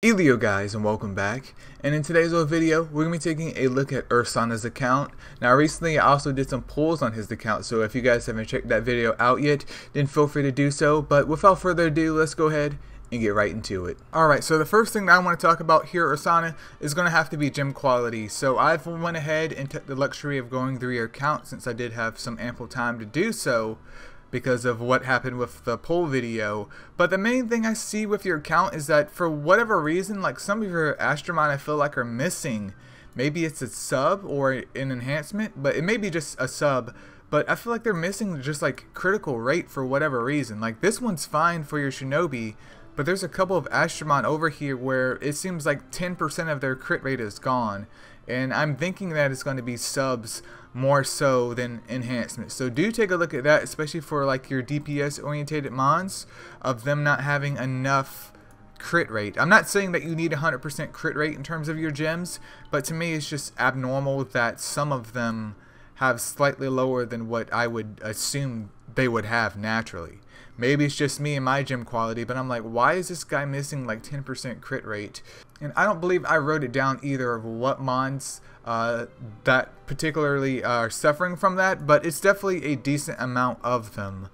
Elio guys, and welcome back. And in today's video we're going to be taking a look at Ersana's account. Now recently I also did some pulls on his account, so if you guys haven't checked that video out yet, then feel free to do so. But without further ado, let's go ahead and get right into it. Alright, so the first thing that I want to talk about here, Ersana, is going to have to be gem quality. So I've went ahead and took the luxury of going through your account since I did have some ample time to do so, because of what happened with the poll video. But the main thing I see with your account is that for whatever reason, like some of your Astromon I feel like are missing. Maybe it's a sub or an enhancement, but it may be just a sub. But I feel like they're missing just like critical rate for whatever reason. Like this one's fine for your Shinobi, but there's a couple of Astromon over here where it seems like 10% of their crit rate is gone. And I'm thinking that it's going to be subs more so than enhancements. So do take a look at that, especially for like your DPS orientated mons, of them not having enough crit rate. I'm not saying that you need 100% crit rate in terms of your gems, but to me it's just abnormal that some of them have slightly lower than what I would assume they would have naturally. Maybe it's just me and my gem quality, but I'm like, why is this guy missing like 10% crit rate? And I don't believe I wrote it down either of what mons that particularly are suffering from that, but it's definitely a decent amount of them.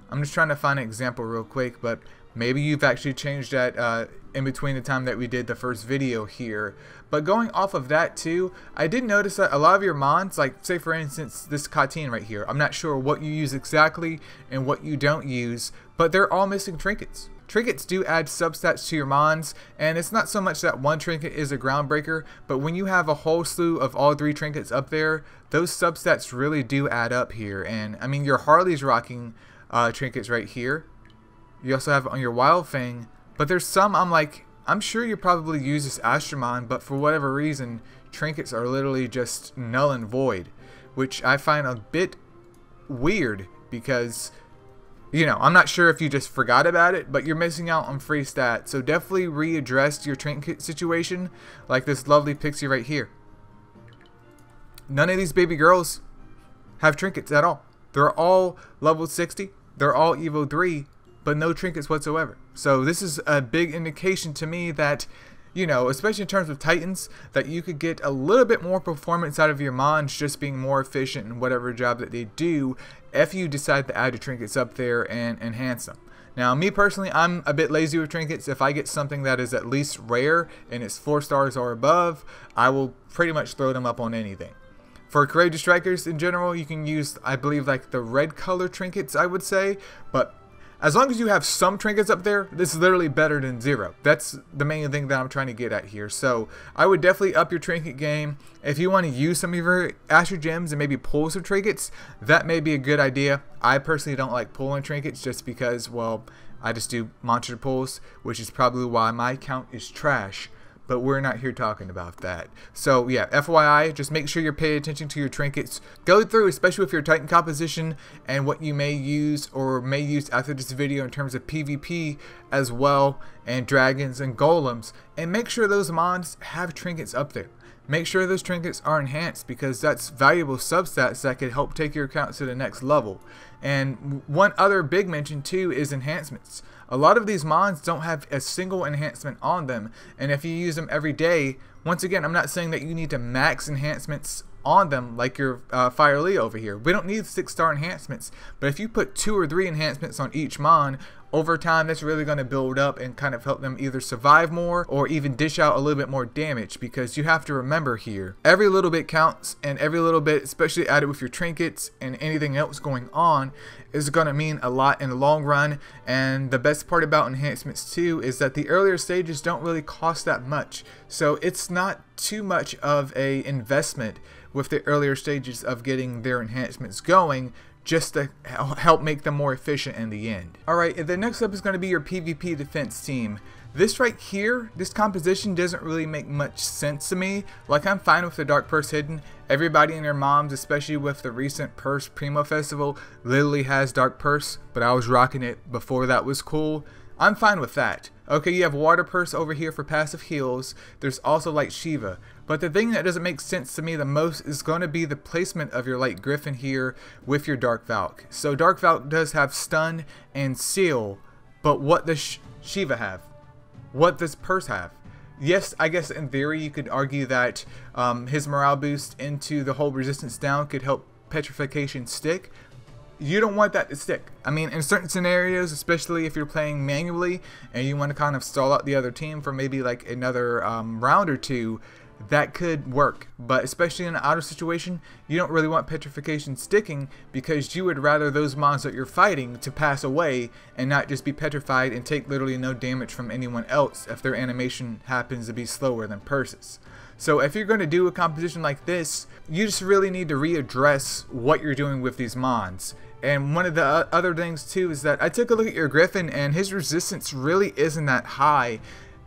I'm just trying to find an example real quick, but maybe you've actually changed that in between the time that we did the first video here. But going off of that too, I did notice that a lot of your mons, like say for instance this Katyn right here, I'm not sure what you use exactly and what you don't use, but they're all missing trinkets. Trinkets do add substats to your mons, and it's not so much that one trinket is a groundbreaker, but when you have a whole slew of all three trinkets up there, those substats really do add up here. And I mean, your Harley's rocking trinkets right here. You also have it on your Wild Fang, but there's some I'm sure you probably use this Astromon, but for whatever reason, trinkets are literally just null and void, which I find a bit weird because, you know, I'm not sure if you just forgot about it, but you're missing out on free stats. So definitely readdress your trinket situation, like this lovely pixie right here. None of these baby girls have trinkets at all. They're all level 60. They're all Evo 3, but no trinkets whatsoever. So this is a big indication to me that, you know, especially in terms of Titans, that you could get a little bit more performance out of your mons just being more efficient in whatever job that they do if you decide to add your trinkets up there and enhance them. Now, me personally, I'm a bit lazy with trinkets. If I get something that is at least rare and it's 4 stars or above, I will pretty much throw them up on anything. For Courageous Strikers in general, you can use, I believe, like the red color trinkets, I would say, but as long as you have some trinkets up there, this is literally better than zero. That's the main thing that I'm trying to get at here. So I would definitely up your trinket game. If you want to use some of your Astro Gems and maybe pull some trinkets, that may be a good idea. I personally don't like pulling trinkets just because, well, I just do monster pulls, which is probably why my account is trash. But we're not here talking about that. So yeah, FYI, just make sure you're paying attention to your trinkets. Go through, especially with your Titan composition and what you may use or may use after this video in terms of PvP as well, and dragons and golems, and make sure those mons have trinkets up there. Make sure those trinkets are enhanced, because that's valuable substats that could help take your account to the next level. And one other big mention too is enhancements. A lot of these mons don't have a single enhancement on them, and if you use them every day, once again, I'm not saying that you need to max enhancements on them like your Fire Lee over here. We don't need 6-star enhancements, but if you put 2 or 3 enhancements on each mon, over time that's really going to build up and kind of help them either survive more or even dish out a little bit more damage, because you have to remember here, every little bit counts, and every little bit, especially added with your trinkets and anything else going on, is going to mean a lot in the long run. And the best part about enhancements too is that the earlier stages don't really cost that much, so it's not too much of a investment with the earlier stages of getting their enhancements going, just to help make them more efficient in the end. Alright, the next up is going to be your PvP defense team. This right here, this composition doesn't really make much sense to me. Like, I'm fine with the Dark Purse hidden. Everybody and their moms, especially with the recent Purse Primo Festival, literally has Dark Purse, but I was rocking it before that was cool. I'm fine with that. Okay, you have Water Purse over here for passive heals. There's also Light Shiva. But the thing that doesn't make sense to me the most is going to be the placement of your Light Griffin here with your Dark Valk. So Dark Valk does have Stun and Seal, but what does Shiva have? what does Purse have? Yes, I guess in theory you could argue that his morale boost into the whole resistance down could help petrification stick. You don't want that to stick. I mean, in certain scenarios, especially if you're playing manually and you want to kind of stall out the other team for maybe like another round or two, that could work. But especially in an auto situation, you don't really want petrification sticking, because you would rather those mons that you're fighting to pass away and not just be petrified and take literally no damage from anyone else if their animation happens to be slower than Purse's. So if you're going to do a composition like this, you just really need to readdress what you're doing with these mons. And one of the other things too is that I took a look at your Griffin, and his resistance really isn't that high.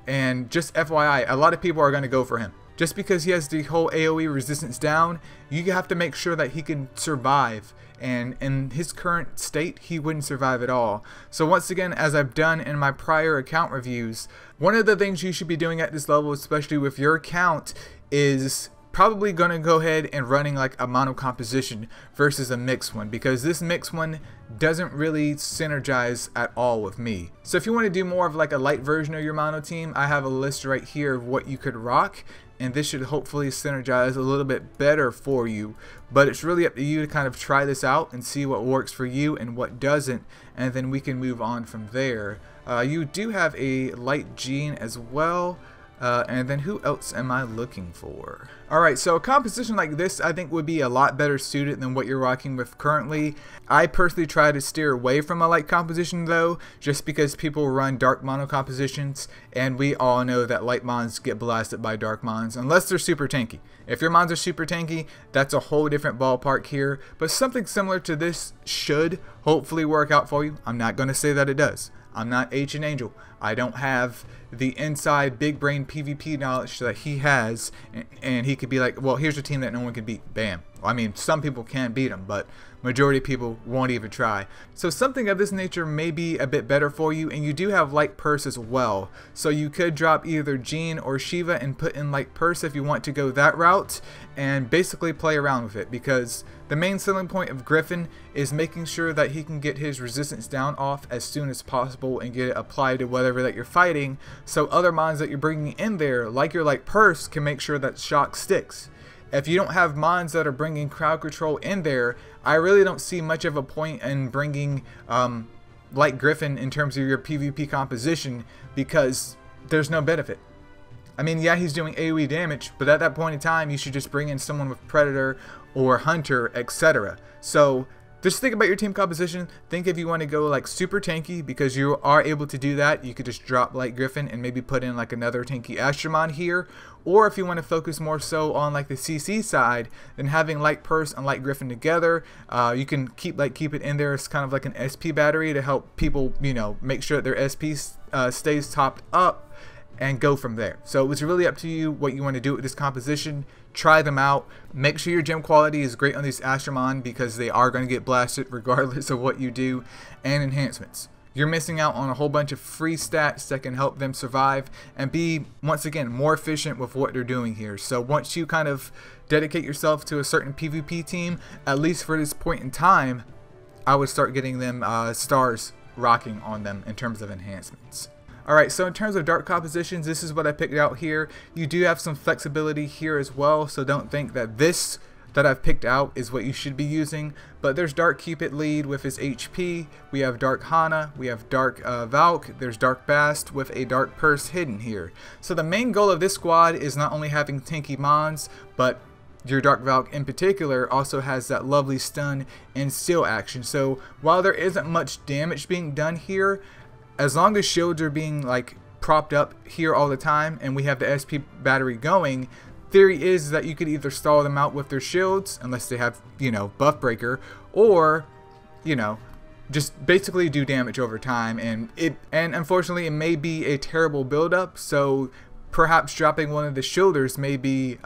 And just FYI, a lot of people are going to go for him. Just because he has the whole AoE resistance down, you have to make sure that he can survive. And in his current state, he wouldn't survive at all. So once again, as I've done in my prior account reviews, one of the things you should be doing at this level, especially with your account, is probably going to go ahead and running like a mono composition versus a mixed one, because this mixed one doesn't really synergize at all with me. So if you want to do more of like a light version of your mono team, I have a list right here of what you could rock, and this should hopefully synergize a little bit better for you. But it's really up to you to kind of try this out and see what works for you and what doesn't, and then we can move on from there. You do have a light Gene as well. And then who else am I looking for? Alright, so a composition like this I think would be a lot better suited than what you're rocking with currently. I personally try to steer away from a light composition though, just because people run dark mono compositions, and we all know that light mons get blasted by dark mons unless they're super tanky. If your mons are super tanky, that's a whole different ballpark here, but something similar to this should hopefully work out for you. I'm not going to say that it does. I'm not Ancient Angel. I don't have the inside big brain PvP knowledge that he has, and he could be like, well, here's a team that no one can beat. Bam. I mean, some people can beat him, but majority of people won't even try. So something of this nature may be a bit better for you, and you do have light Purse as well. So you could drop either Gene or Shiva and put in light Purse if you want to go that route, and basically play around with it, because the main selling point of Griffin is making sure that he can get his resistance down off as soon as possible and get it applied to whatever that you're fighting, so other mons that you're bringing in there, like your light Purse, can make sure that shock sticks. If you don't have mons that are bringing crowd control in there, I really don't see much of a point in bringing light Griffin in terms of your PvP composition, because there's no benefit. I mean, yeah, he's doing AoE damage, but at that point in time, you should just bring in someone with Predator or Hunter, etc. So just think about your team composition. Think if you want to go like super tanky, because you are able to do that. You could just drop light Griffin and maybe put in like another tanky Astromon here. Or if you want to focus more so on like the CC side, then having light Purse and light Griffin together, you can keep it in there as kind of like an SP battery to help people, you know, make sure that their SP stays topped up, and go from there. So it's really up to you what you want to do with this composition. Try them out. Make sure your gem quality is great on these Astromon, because they are going to get blasted regardless of what you do. And enhancements. You're missing out on a whole bunch of free stats that can help them survive and be, once again, more efficient with what they're doing here. So once you kind of dedicate yourself to a certain PvP team, at least for this point in time, I would start getting them stars rocking on them in terms of enhancements. Alright, so in terms of dark compositions, this is what I picked out here. You do have some flexibility here as well, so don't think that this that I've picked out is what you should be using. But there's Dark Cupid lead with his HP, we have Dark Hana, we have Dark Valk, there's Dark Bast with a Dark Purse hidden here. So the main goal of this squad is not only having tanky mons, but your Dark Valk in particular also has that lovely stun and steal action. So while there isn't much damage being done here, as long as shields are being like propped up here all the time and we have the SP battery going, theory is that you could either stall them out with their shields, unless they have, you know, buff breaker, or, you know, just basically do damage over time. And unfortunately it may be a terrible build up, so perhaps dropping one of the shielders may be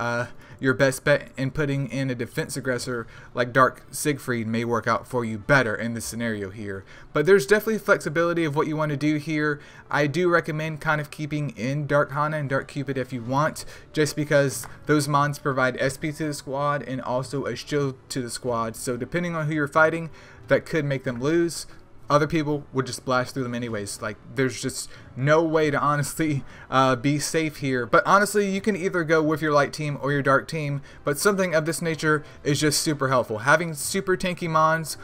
your best bet, and putting in a defense aggressor like Dark Siegfried may work out for you better in this scenario here. But there's definitely flexibility of what you want to do here. I do recommend kind of keeping in Dark Hana and Dark Cupid if you want, just because those mons provide SP to the squad and also a shield to the squad. So depending on who you're fighting, that could make them lose. other people would just blast through them anyways. Like, there's just no way to honestly be safe here. But honestly, you can either go with your light team or your dark team, but something of this nature is just super helpful. Having super tanky mons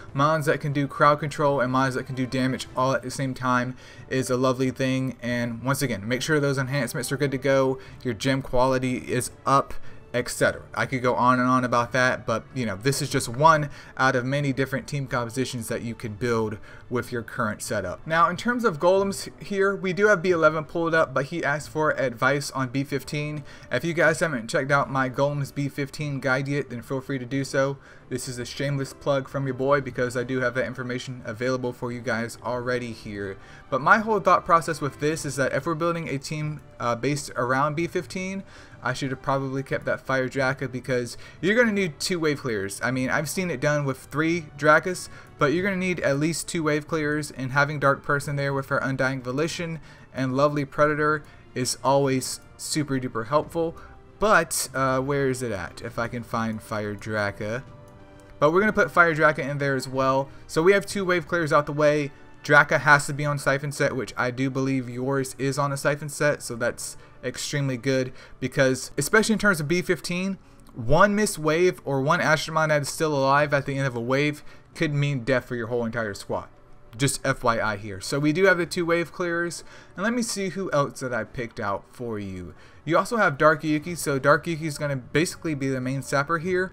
that can do crowd control, and mons that can do damage all at the same time is a lovely thing. And once again, make sure those enhancements are good to go, your gem quality is up, etc. I could go on and on about that, but you know, this is just one out of many different team compositions that you can build with your current setup. Now, in terms of golems here, we do have B11 pulled up, but he asked for advice on B15. If you guys haven't checked out my golems B15 guide yet, then feel free to do so. This is a shameless plug from your boy because I do have that information available for you guys already here. But my whole thought process with this is that if we're building a team based around B15, I should have probably kept that fire Draka, because you're going to need 2 wave clears. I mean, I've seen it done with 3 Drakas, but you're going to need at least 2 wave clears, and having Dark Person there with her Undying Volition and Lovely Predator is always super duper helpful. But where is it at? If I can find fire Draka. But we're going to put fire Draka in there as well. So we have 2 wave clears out the way. Draka has to be on Siphon set, which I do believe yours is on a Siphon set, so that's extremely good, because especially in terms of B15, one missed wave or one Astromon that is still alive at the end of a wave could mean death for your whole entire squad. Just FYI here. So we do have the 2 wave clears, and let me see who else that I picked out for you. You also have Dark Yuki, so Dark Yuki is going to basically be the main sapper here.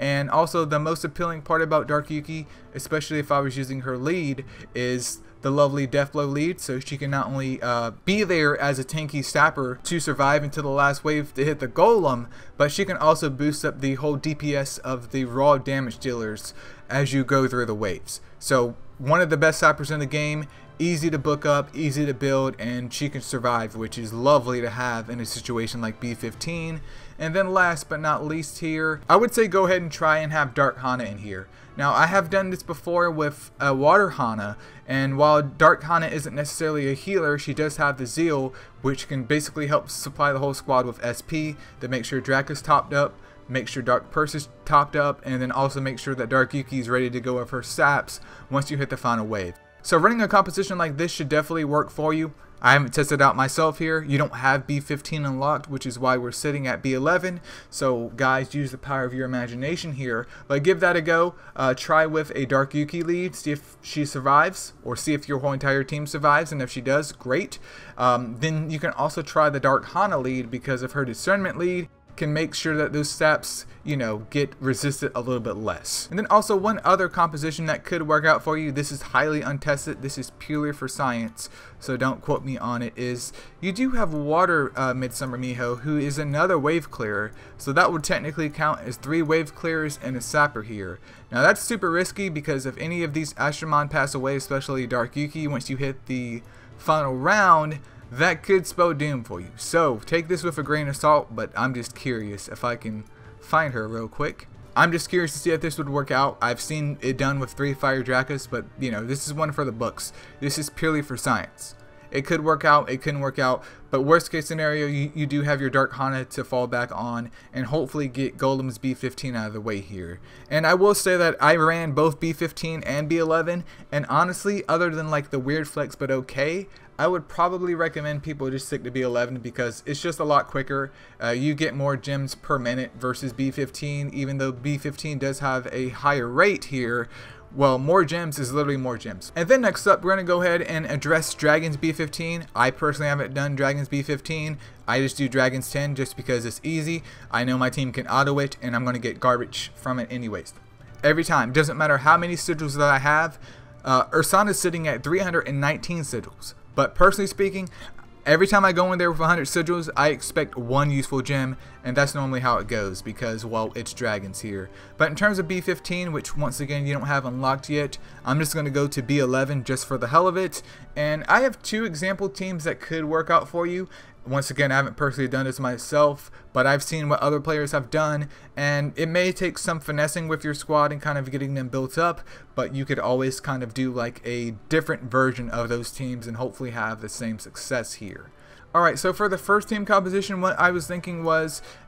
And also, the most appealing part about Dark Yuki, especially if I was using her lead, is the lovely Deathblow lead. So she can not only be there as a tanky sapper to survive until the last wave to hit the golem, but she can also boost up the whole DPS of the raw damage dealers as you go through the waves. So one of the best sappers in the game, easy to book up, easy to build, and she can survive, which is lovely to have in a situation like B15. And then last but not least here, I would say go ahead and try and have Dark Hana in here. Now, I have done this before with Water Hana, and while Dark Hana isn't necessarily a healer, she does have the Zeal, which can basically help supply the whole squad with SP to make sure Draka's topped up, make sure Dark Purse is topped up, and then also make sure that Dark Yuki is ready to go with her saps once you hit the final wave. So running a composition like this should definitely work for you. I haven't tested out myself here. You don't have B15 unlocked, which is why we're sitting at B11. So guys, use the power of your imagination here. But give that a go. Try with a Dark Yuki lead, see if she survives, or see if your whole entire team survives, and if she does, great. Then you can also try the Dark Hana lead, because of her discernment lead can make sure that those saps, you know, get resisted a little bit less. And then also one other composition that could work out for you, this is highly untested, this is purely for science, so don't quote me on it, is you do have Water Midsummer Miho, who is another wave clearer, so that would technically count as 3 wave clearers and a sapper here. Now that's super risky, because if any of these Astromon pass away, especially Dark Yuki, once you hit the final round, that could spell doom for you. So take this with a grain of salt, but I'm just curious if I can find her real quick. I'm just curious to see if this would work out. I've seen it done with 3 fire Drakas, but you know, this is one for the books. This is purely for science. It could work out, it couldn't work out, but worst case scenario, you do have your Dark Hana to fall back on and hopefully get Golem's B15 out of the way here. And I will say that I ran both B15 and B11, and honestly, other than like the weird flex but okay, I would probably recommend people just stick to B11 because it's just a lot quicker. You get more gems per minute versus B15, even though B15 does have a higher rate here. Well, more gems is literally more gems. And then next up, we're going to go ahead and address Dragon's B15. I personally haven't done Dragon's B15. I just do Dragon's 10 just because it's easy. I know my team can auto it, and I'm going to get garbage from it anyways. Every time. Doesn't matter how many sigils that I have. Ersana is sitting at 319 sigils. But personally speaking, every time I go in there with 100 sigils, I expect 1 useful gem, and that's normally how it goes because, well, it's dragons here. But in terms of B15, which once again you don't have unlocked yet, I'm just going to go to B11 just for the hell of it. And I have 2 example teams that could work out for you. Once again, I haven't personally done this myself, but I've seen what other players have done, and it may take some finessing with your squad and kind of getting them built up, but you could always kind of do like a different version of those teams and hopefully have the same success here. Alright, so for the first team composition, what I was thinking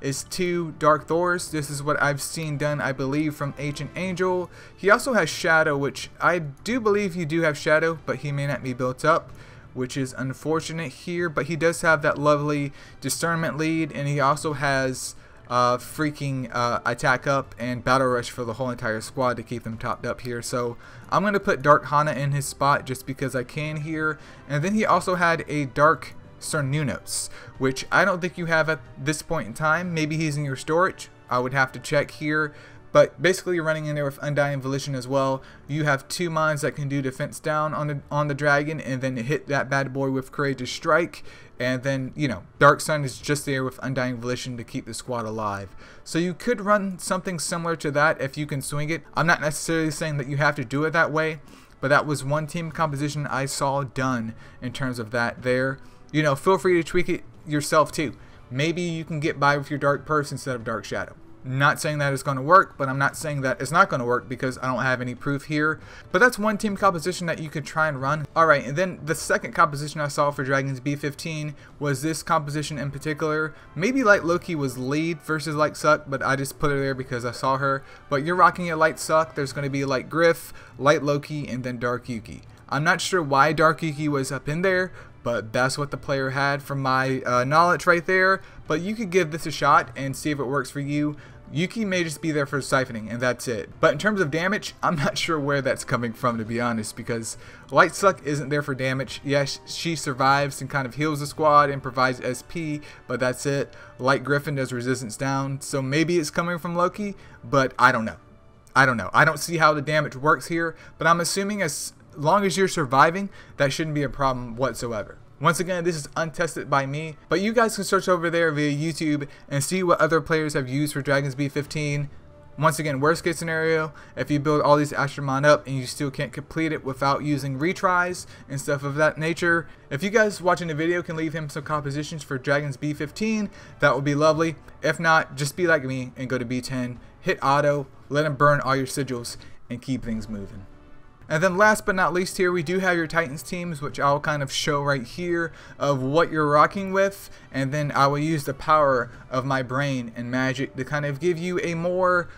is 2 Dark Thors. This is what I've seen done, I believe, from Ancient Angel. He also has Shadow, which I do believe you do have Shadow, but he may not be built up, which is unfortunate here. But he does have that lovely Discernment lead, and he also has freaking Attack Up and Battle Rush for the whole entire squad to keep them topped up here. So I'm going to put Dark Hana in his spot just because I can here. And then he also had a Dark Cernunnos, which I don't think you have at this point in time. Maybe he's in your storage. I would have to check here. But basically you're running in there with Undying Volition as well. You have 2 mons that can do defense down on the dragon, and then hit that bad boy with Courageous Strike. And then, you know, Dark Sun is just there with Undying Volition to keep the squad alive. So you could run something similar to that if you can swing it. I'm not necessarily saying that you have to do it that way, but that was one team composition I saw done in terms of that there. You know, feel free to tweak it yourself too. Maybe you can get by with your Dark Purse instead of Dark Shadow. Not saying that it's going to work, but I'm not saying that it's not going to work because I don't have any proof here. But that's one team composition that you could try and run. Alright, and then the second composition I saw for Dragons B15 was this composition in particular. Maybe Light Loki was lead versus Light Suck, but I just put her there because I saw her. But you're rocking a Light Suck. There's going to be Light Griff, Light Loki, and then Dark Yuki. I'm not sure why Dark Yuki was up in there, but that's what the player had from my knowledge right there. But you could give this a shot and see if it works for you. Yuki may just be there for siphoning, and that's it. But in terms of damage, I'm not sure where that's coming from, to be honest, because Light Suck isn't there for damage. Yes, she survives and kind of heals the squad and provides SP, but that's it. Light Griffin does resistance down, so maybe it's coming from Loki, but I don't know. I don't see how the damage works here, but I'm assuming as long as you're surviving, that shouldn't be a problem whatsoever. Once again, this is untested by me, but you guys can search over there via YouTube and see what other players have used for Dragons B15. Once again, worst case scenario, if you build all these Astromon up and you still can't complete it without using retries and stuff of that nature, if you guys watching the video can leave him some compositions for Dragons B15, that would be lovely. If not, just be like me and go to B10, hit auto, let him burn all your sigils, and keep things moving. And then last but not least here, we do have your Titans teams, which I'll kind of show right here of what you're rocking with. And then I will use the power of my brain and magic to kind of give you a more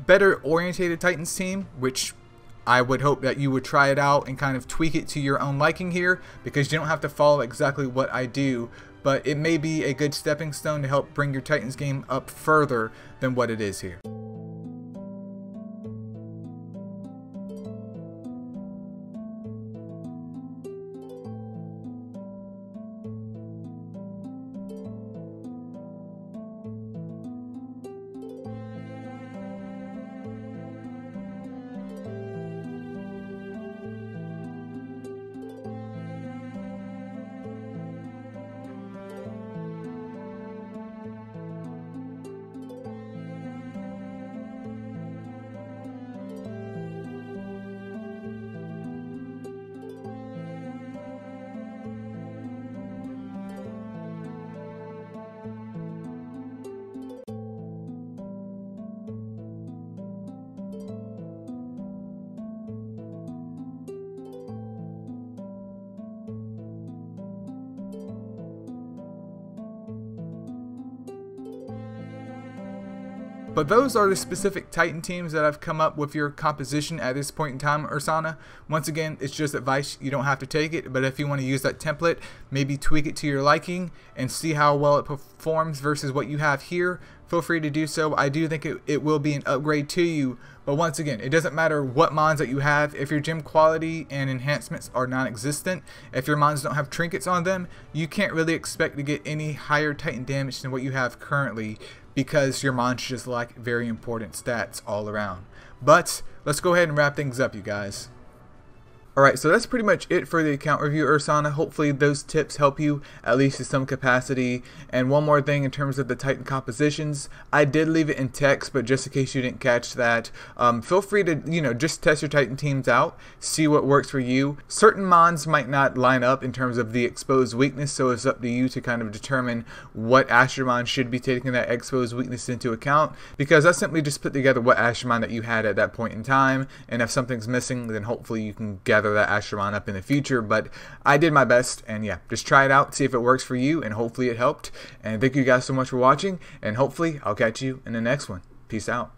better orientated Titans team, which I would hope that you would try it out and kind of tweak it to your own liking here, because you don't have to follow exactly what I do, but it may be a good stepping stone to help bring your Titans game up further than what it is here. But those are the specific Titan teams that I've come up with your composition at this point in time, Ersana. Once again, it's just advice. You don't have to take it, but if you want to use that template, maybe tweak it to your liking and see how well it performs versus what you have here, feel free to do so. I do think it will be an upgrade to you. But once again, it doesn't matter what mons that you have. If your gem quality and enhancements are non-existent, if your mons don't have trinkets on them, you can't really expect to get any higher Titan damage than what you have currently, because your mons just lack very important stats all around. But let's go ahead and wrap things up, you guys. Alright, so that's pretty much it for the account review, Ersana. Hopefully those tips help you at least to some capacity. And one more thing in terms of the Titan compositions, I did leave it in text, but just in case you didn't catch that, feel free to, just test your Titan teams out, see what works for you. Certain mons might not line up in terms of the exposed weakness, so it's up to you to kind of determine what Astromon should be taking that exposed weakness into account, because I simply just put together what Astromon that you had at that point in time, and if something's missing, then hopefully you can gather gather that Ersana up in the future, but I did my best, and yeah, just try it out, see if it works for you, and hopefully it helped. And thank you guys so much for watching, and hopefully I'll catch you in the next one. Peace out.